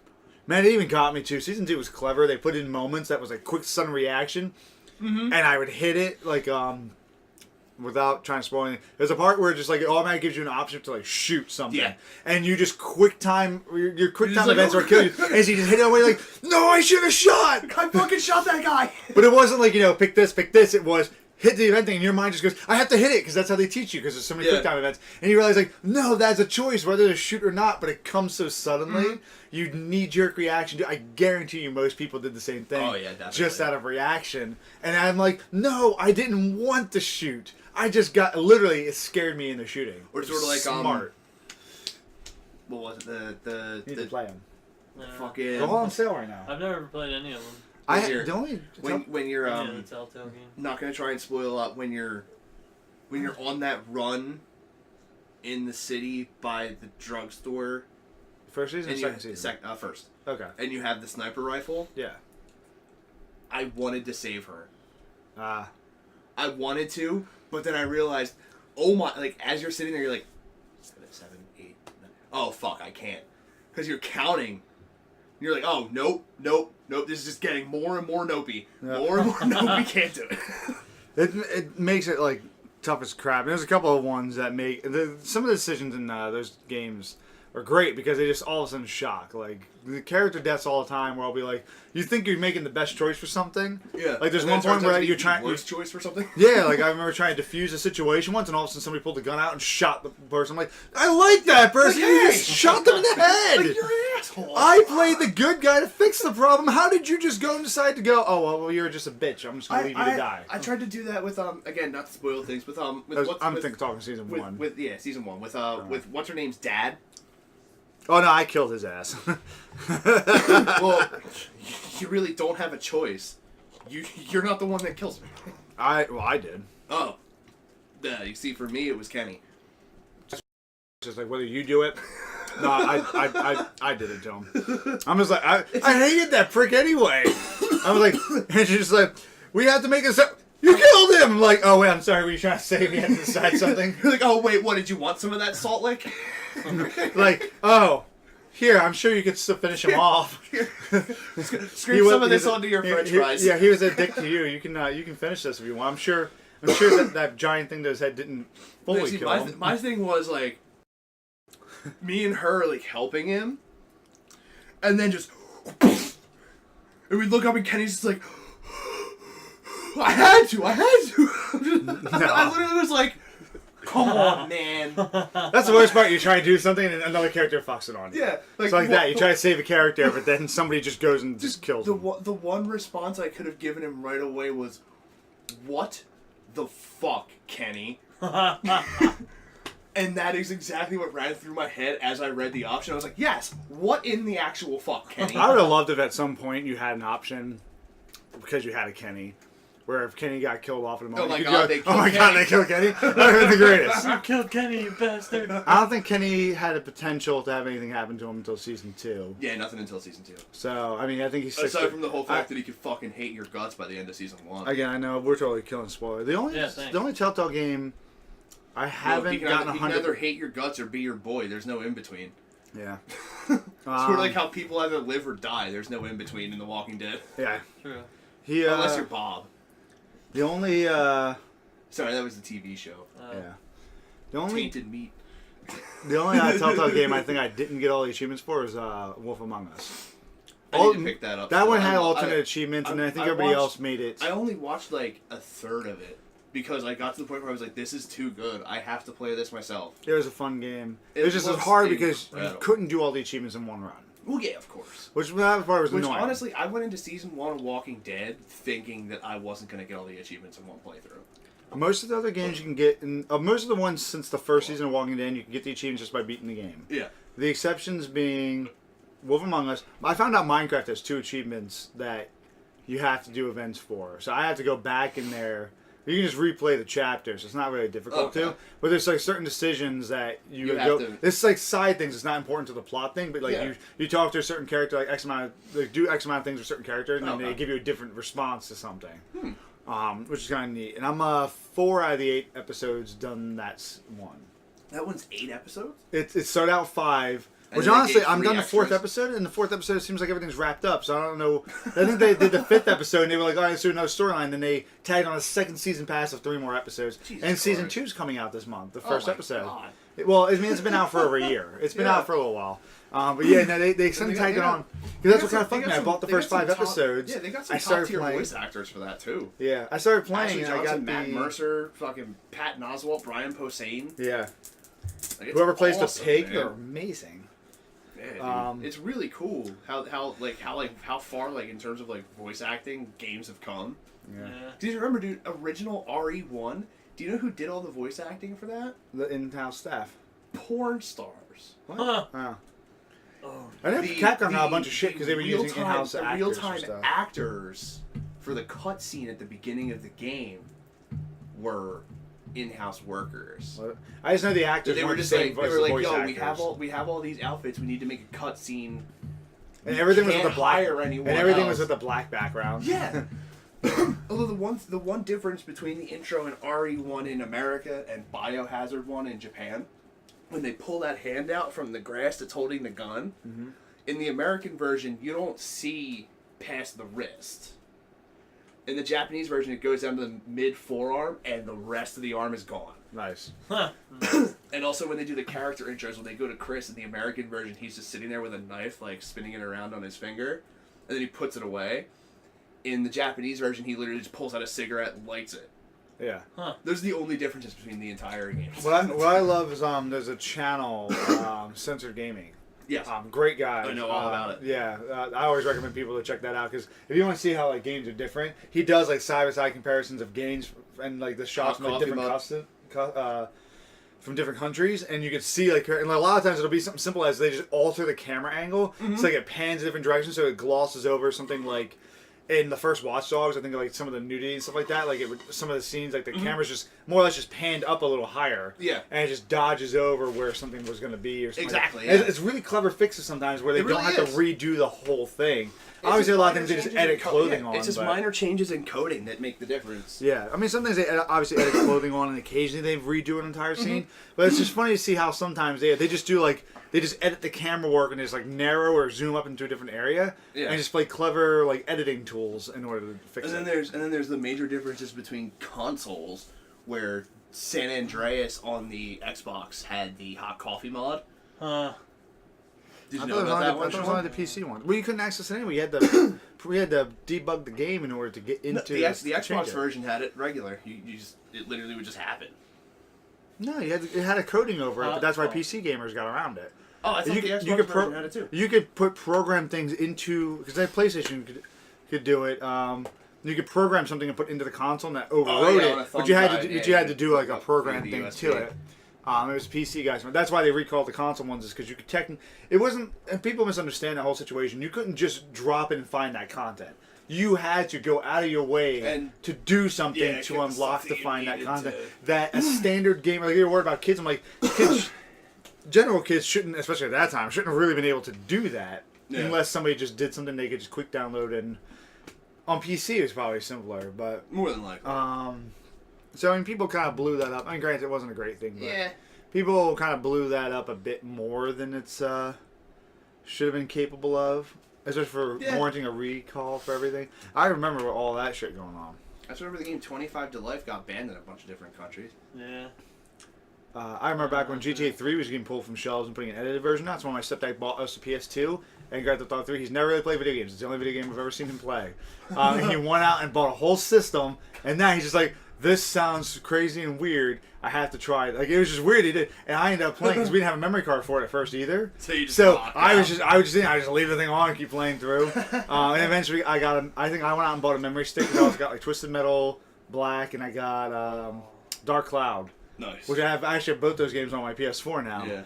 Man, it even got me too. Season 2 was clever. They put in moments that was like quick sudden reaction, and I would hit it like without trying to spoil anything. There's a part where it just like it automatically gives you an option to like shoot something, and you just quick time your quick time events are kill you, and so you just hit it away like, no, I should have shot. I fucking shot that guy. But it wasn't like pick this. It was hit the event thing, and your mind just goes, I have to hit it because that's how they teach you because there's so many quick time events, and you realize like, no, that's a choice whether to shoot or not, but it comes so suddenly. You knee-jerk reaction. I guarantee you most people did the same thing. Oh, yeah, definitely. Just out of reaction. And I'm like, no, I didn't want to shoot. I just got, literally, it scared me into shooting. Or sort of like, smart. What was it? You need to play them. Fucking... They're all on sale right now. I've never played any of them. When you're the TellTale game. Not gonna try and spoil up when you're on that run in the city by the drugstore. First season or second season? First. Okay. And you have the sniper rifle. Yeah. I wanted to save her. I wanted to, but then I realized, oh my! Like as you're sitting there, you're like, 7, 8, 9. Oh fuck, I can't, because you're counting. You're like, oh nope. This is just getting more and more nopey. Yep. More and more nope. Can't do it. It makes it like tough as crap. And there's a couple of ones that make some of the decisions in those games are great because they just all of a sudden shock. Like the character deaths all the time, where I'll be like, you think you're making the best choice for something. Yeah. Like there's one point where you're trying worst choice for something. Yeah. Like I remember trying to defuse a situation once, and all of a sudden somebody pulled a gun out and shot the person. I'm like, I like that person. Like, you just shot them in the head. Like you're an asshole. I played the good guy to fix the problem. How did you just go and decide to go? Oh well, you're just a bitch. I'm just gonna leave you to die. I tried to do that with again, not to spoil things, talking season 1. With season 1 with what's her name's dad. Oh no, I killed his ass. Well, you really don't have a choice. You're not the one that kills me. I did. Oh, you see, for me it was Kenny. Just like whether you do it. No, I did it to him. I'm just like I hated that prick anyway. I was like, and she's just like, we have to make this up. You killed him! I'm like, oh wait, I'm sorry, were you trying to say we had to decide something? You're like, oh wait, what, did you want some of that salt lick? Like, oh, Here, I'm sure you could still finish him off. Scrape some of this onto your French fries. Yeah, he was a dick to you. You can finish this if you want. I'm sure that giant thing to his head didn't fully kill him. My thing was like me and her like helping him, and then just and we look up and Kenny's just like, I had to. I literally was like, come on, man. That's the worst part. You try to do something and another character fucks it on you. Yeah, it's like that. You try to save a character, but then somebody just goes and just kills him. The one response I could have given him right away was, "What the fuck, Kenny?" And that is exactly what ran through my head as I read the option. I was like, yes, what in the actual fuck, Kenny? I would have loved if at some point you had an option, because you had a Kenny, where if Kenny got killed off in a moment, they killed Kenny. They killed Kenny? That would have been the greatest. You killed Kenny, you bastard. I don't think Kenny had the potential to have anything happen to him until season 2. Yeah, nothing until season 2. So, I mean, I think he's... Aside from the whole fact that he could fucking hate your guts by the end of season 1. Again, I know, we're totally killing spoiler. The only TellTale game I haven't gotten 100... He can either hate your guts or be your boy. There's no in-between. Yeah. It's sort of like how people either live or die. There's no in-between in The Walking Dead. Yeah. True. Unless you're Bob. The only... Sorry, that was the TV show. Yeah. The only... Tainted Meat. The only TellTale game I think I didn't get all the achievements for is Wolf Among Us. I need to pick that up. That one had alternate achievements, and I think everybody else made it. I only watched like a third of it because I got to the point where I was like, "This is too good. I have to play this myself." It was a fun game. It was just hard because you couldn't do all the achievements in one run. Well, yeah, of course. Which part was annoying. Honestly, I went into season 1 of Walking Dead thinking that I wasn't going to get all the achievements in one playthrough. Most of the other games you can get, most of the ones since the first season of Walking Dead, you can get the achievements just by beating the game. Yeah. The exceptions being Wolf Among Us. I found out Minecraft has 2 achievements that you have to do events for. So I have to go back in there. You can just replay the chapters. It's not really difficult to. But there's like certain decisions that you go. It's like side things. It's not important to the plot thing. But like you talk to a certain character, like X amount of, do X amount of things with certain characters, and then they give you a different response to something. Which is kind of neat. And I'm 4 out of the 8 episodes done that one. That one's 8 episodes? It started out 5. Which honestly, I'm done the 4th episode, and the 4th episode seems like everything's wrapped up. So I don't know. I think they did the 5th episode, and they were like, "All right, let's do another storyline." Then they tagged on a second season pass of 3 more episodes, and season 2's coming out this month. The first episode. God. Well, I mean, it's been out for over a year. It's been out for a little while. But yeah, no, they suddenly tagged it on because that's what kind of fucked me. I bought the first 5 episodes. Yeah, they got some top-tier voice actors for that too. Yeah, I started playing, and I got Matt Mercer, fucking Pat Oswalt, Brian Posehn. Yeah. Like, whoever plays the pig, man. They're amazing. Yeah, dude. It's really cool how far like in terms of like voice acting games have come. Yeah. Do you remember, dude? Original RE1. Do you know who did all the voice acting for that? The in-house staff. Porn stars. What? Huh. Oh. I know Capcom had a bunch of shit because they were using in-house actors. The real-time actors for the cutscene at the beginning of the game were in-house workers. I just know the actors. They were just like, "Yo, we have all these outfits. We need to make a cutscene." And everything was with the black. And everything was with a black background. Yeah. Although the one difference between the intro and RE1 in America and Biohazard 1 in Japan, when they pull that hand out from the grass that's holding the gun, in the American version you don't see past the wrist. In the Japanese version, it goes down to the mid-forearm, and the rest of the arm is gone. Nice. And also, when they do the character intros, when they go to Chris, in the American version, he's just sitting there with a knife, like, spinning it around on his finger, and then he puts it away. In the Japanese version, he literally just pulls out a cigarette and lights it. Yeah. Those are the only differences between the entire games. What I love is there's a channel, Censored Gaming. Yes. Great guy. I know all about it. Yeah, I always recommend people to check that out because if you want to see how like games are different, he does like side-by-side comparisons of games and like the shots from like, different from different countries, and you can see like, and a lot of times it'll be something simple as they just alter the camera angle. It's like it pans in different directions, so it glosses over something like. In the first Watch Dogs, I think like some of the nudity and stuff like that, like some of the scenes, like the camera's just more or less just panned up a little higher. Yeah. And it just dodges over where something was going to be or something. Exactly. Like that. It's really clever fixes sometimes where they don't have to redo the whole thing. obviously a lot of things they just edit clothing on. It's just minor changes in coding that make the difference. Yeah, I mean, some things they obviously edit clothing on, and occasionally they redo an entire scene. But it's just funny to see how sometimes they just do like they just edit the camera work and just like narrow or zoom up into a different area, and just play clever like editing tools in order to fix it. And then there's the major differences between consoles, where San Andreas on the Xbox had the hot coffee mod. Did you know about that one? I thought it was only the PC one. Well, you couldn't access it anyway. We had to debug the game in order to get into the Xbox version had it regular. It literally would just happen. No, it had a coding over it, but that's why PC gamers got around it. Oh, I thought the Xbox version had it too. You could program things into because that PlayStation could do it. You could program something and put into the console and that overrode it, but you had to do like a program thing to it. It was PC guys. That's why they recalled the console ones, is because you could it wasn't, and people misunderstand that whole situation. You couldn't just drop it and find that content. You had to go out of your way to do something to unlock to find that content. That a standard gamer, like you're worried about kids. I'm like, general kids shouldn't, especially at that time, shouldn't have really been able to do that unless somebody just did something they could just quick download. And on PC it was probably simpler, but more than likely. So, I mean, people kind of blew that up. I mean, granted, it wasn't a great thing, but people kind of blew that up a bit more than it's should have been capable of, especially for warranting a recall for everything. I remember all that shit going on. I just remember the game 25 to Life got banned in a bunch of different countries. Yeah. I remember back when GTA 3 was getting pulled from shelves and putting an edited version out. That's when my stepdad bought us a PS2 and Grand Theft Auto 3. He's never really played video games. It's the only video game I've ever seen him play. And he went out and bought a whole system, and now he's just like, this sounds crazy and weird. I have to try it. Like, it was just weird. He did, and I ended up playing because we didn't have a memory card for it at first either. So I just leave the thing on and keep playing through. And eventually I went out and bought a memory stick. I also got like Twisted Metal Black, and I got Dark Cloud. Nice. Which I actually have both those games on my PS4 now. Yeah.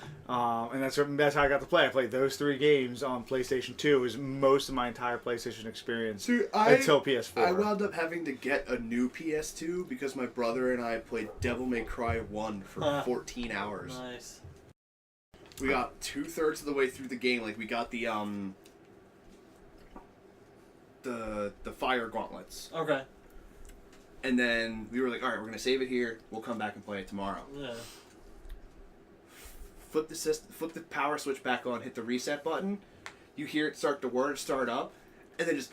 And that's how I got to play. I played those 3 games on PlayStation 2. It was most of my entire PlayStation experience until PS4. I wound up having to get a new PS2 because my brother and I played Devil May Cry 1 for 14 hours. Nice. We got 2/3 of the way through the game. Like, we got the fire gauntlets. Okay. And then we were like, all right, we're going to save it here. We'll come back and play it tomorrow. Yeah. Flip the power switch back on, hit the reset button. You hear it start up, and then just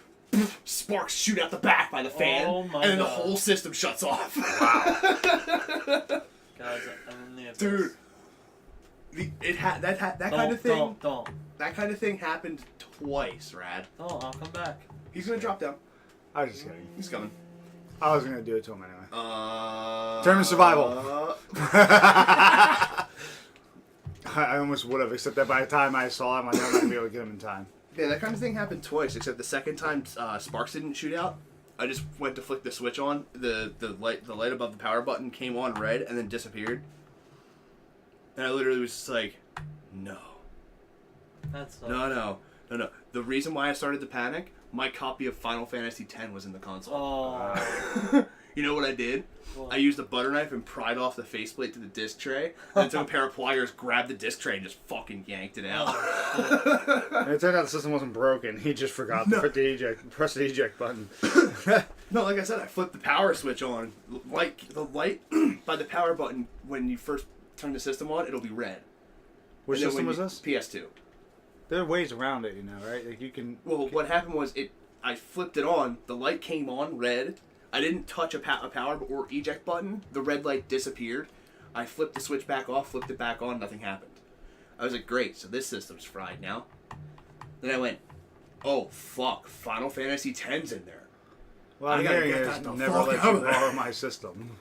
sparks shoot out the back by the fan. Oh my and then God. the whole system shuts off. Wow. Guys, I'm in the abyss. Dude, that kind of thing. Don't. That kind of thing happened twice, Rad. Oh, I'll come back. He's going to drop down. I was just kidding. He's coming. I was going to do it to him anyway. Term of survival. I almost would have, except that by the time I saw him, I'm not going to be able to get him in time. Yeah, that kind of thing happened twice, except the second time sparks didn't shoot out. I just went to flick the switch on. The light above the power button came on red and then disappeared. And I literally was just like, no. That's No. The reason why I started to panic, my copy of Final Fantasy X was in the console. Oh. You know what I did? What? I used a butter knife and pried off the faceplate to the disc tray, and then took a pair of pliers, grabbed the disc tray, and just fucking yanked it out. And it turned out the system wasn't broken. He just forgot to press the eject button. No, like I said, I flipped the power switch on. Like the light by the power button, when you first turn the system on, it'll be red. Which system was this? PS2. There are ways around it, you know, right? Like you can. Well, what happened was I flipped it on. The light came on red. I didn't touch a power or eject button. The red light disappeared. I flipped the switch back off, flipped it back on, nothing happened. I was like, great, so this system's fried now. Then I went, oh, fuck, Final Fantasy X's in there. Well, I'm hearing is never let you borrow my system.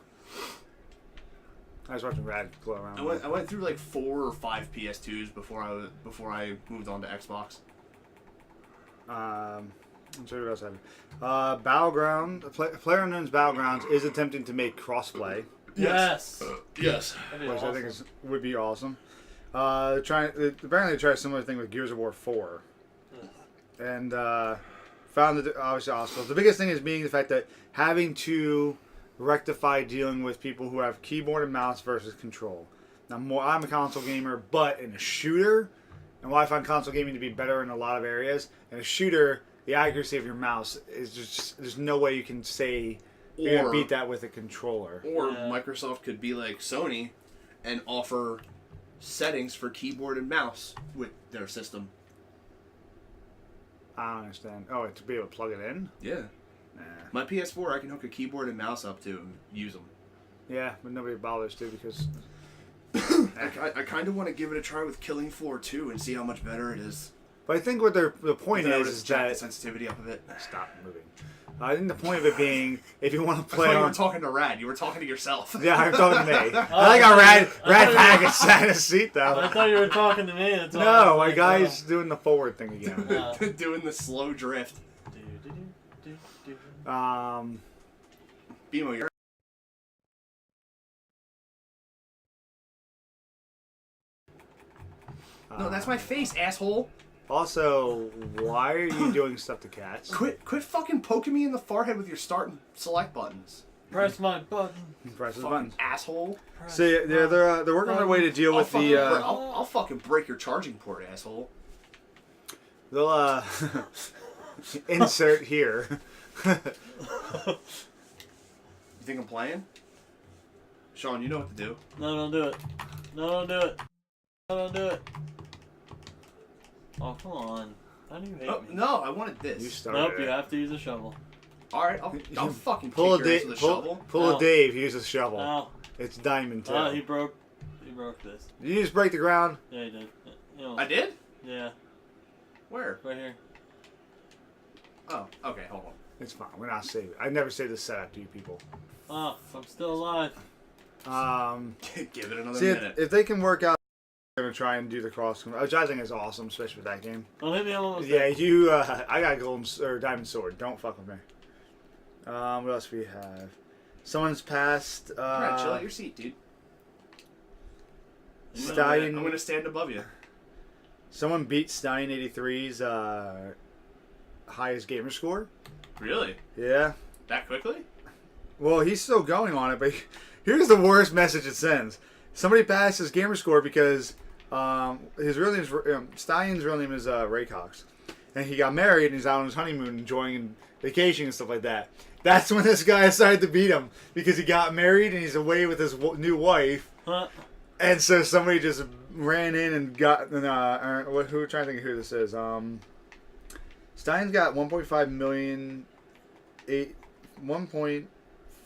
I was watching Rad go around. I went through like 4 or 5 PS2s before I moved on to Xbox. Let's see what else happened. Battleground, PlayerUnknown's Battlegrounds is attempting to make crossplay. Yes. Yes. Which awesome. I think would be awesome. Apparently they tried a similar thing with Gears of War 4. And found it obviously awesome. The biggest thing is being the fact that having to rectify dealing with people who have keyboard and mouse versus control. Now, I'm a console gamer, but in a shooter, and while I find console gaming to be better in a lot of areas, in a shooter, the accuracy of your mouse is just there's no way you can say you're gonna beat that with a controller. Or Microsoft could be like Sony and offer settings for keyboard and mouse with their system. I don't understand. Oh, to be able to plug it in? Yeah. Nah. My PS4, I can hook a keyboard and mouse up to and use them. Yeah, but nobody bothers to because... I kind of want to give it a try with Killing Floor 2 and see how much better it is. But I think what the point is jack that... the sensitivity up a bit. Stop moving. I think the point of it being, if you want to play I thought on... you were talking to Rad. You were talking to yourself. Yeah, I'm talking to me. I got Rad Package sat in his seat, though. I thought you were talking to me. That's all No, my guy's doing the forward thing again. Doing the slow drift. Um... Bimo, you're... No, that's my face, asshole. Also, why are you doing stuff to cats? Quit fucking poking me in the forehead with your start and select buttons. Press my button. Press the Fucking buttons. asshole. So yeah, they're working on their way to deal with the. I'll fucking break your charging port, asshole. They'll insert here. You think I'm playing? Shawn, you know what to do. No, don't do it. No, don't do it. No, don't do it. Oh, come on. How do you hate me? No, I wanted this. You started. Nope, it. you have to use a shovel. Alright, I'll fucking Pull kick a your ass with a shovel. pull Ow. a Dave. Use a shovel. Ow. It's diamond too. Oh, he broke this. Did you just break the ground? Yeah, he did. You know, I did? Yeah, Where? right here. Oh, okay, hold on. It's fine. We're not saving. I never say this setup to you people. Oh, I'm still alive. Give it another See, minute. if they can work out, they're gonna try and do the cross, which I think is awesome, especially with that game. Don't hit me. I'm almost Yeah, dead. you. I got golden or diamond sword. Don't fuck with me. What else we have? Someone's passed. Alright, chill at your seat, dude. Stallion. I'm gonna stand above you. Someone beat Stallion 83's highest gamer score. Really? Yeah. That quickly? Well, he's still going on it, but here's the worst message it sends. Somebody passed his gamer score because his real name is Stallion's real name is Ray Cox, and he got married and he's out on his honeymoon, enjoying vacation and stuff like that. That's when this guy decided to beat him because he got married and he's away with his new wife, Huh? and so somebody just ran in and got. Who are trying to think of who this is? Stein's got 1.5 million,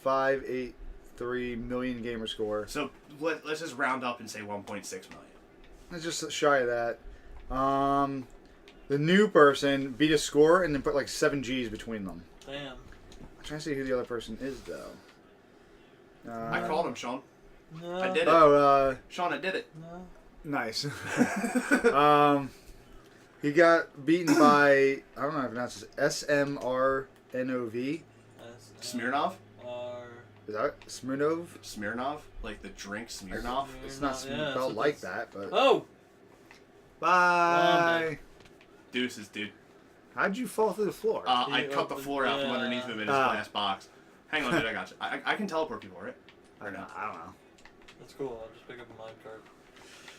1.583 million gamer score. So let's just round up and say 1.6 million. It's just shy of that. The new person beat a score and then put like 7 G's between them. Damn. I'm trying to see who the other person is though. I called him, Shawn. No. I did it. Oh, Shawn, I did it. No. nice. He got beaten by, I don't know how to pronounce this, SMRNOV. Smirnov? Is that Smirnov? Smirnov? Like the drink Smirnov? It's not Yeah, spelled so like that's- that, but... Oh! Bye! Deuces, dude. How'd you fall through the floor? I cut the floor out from underneath him in his glass box. Hang on, dude, I got you. I can teleport people, right? Or no? I don't know. That's cool. I'll just pick up a mine cart.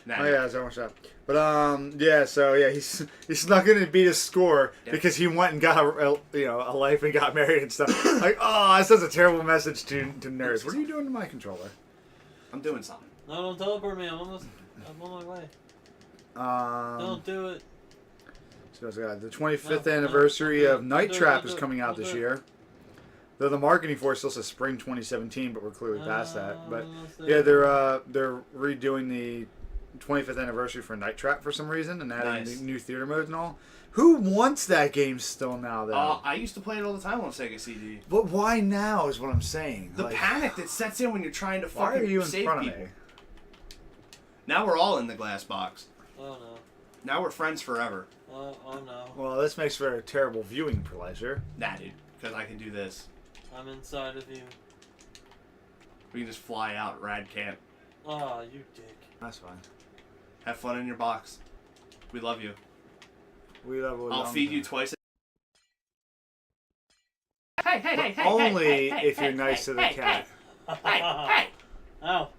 Nah, Oh yeah, so much up. But yeah, so yeah, he snuck in and beat his score because he went and got a life and got married and stuff. Like, oh, that sends a terrible message to nerds. What are you doing to my controller? I'm doing something. No, don't teleport me. I'm on my way. Don't do it. So the 25th anniversary of Night Trap is coming out this year. Though the marketing for it still says spring 2017, but we're clearly past that. But yeah, they're redoing the 25th anniversary for Night Trap for some reason and adding new theater modes and all. Who wants that game still now, though? I used to play it all the time on Sega CD. But why now is what I'm saying. The panic that sets in when you're trying to why are you in save front people. of me? Now we're all in the glass box. Oh no. Now we're friends forever. Oh no. Well, this makes for a terrible viewing pleasure. Nah, dude. Because I can do this. I'm inside of you. We can just fly out. Rad can't. Oh, you dick. That's fine. Have fun in your box. We love you. We love what I'll feed you twice. But only if you're nice to the cat. Ow.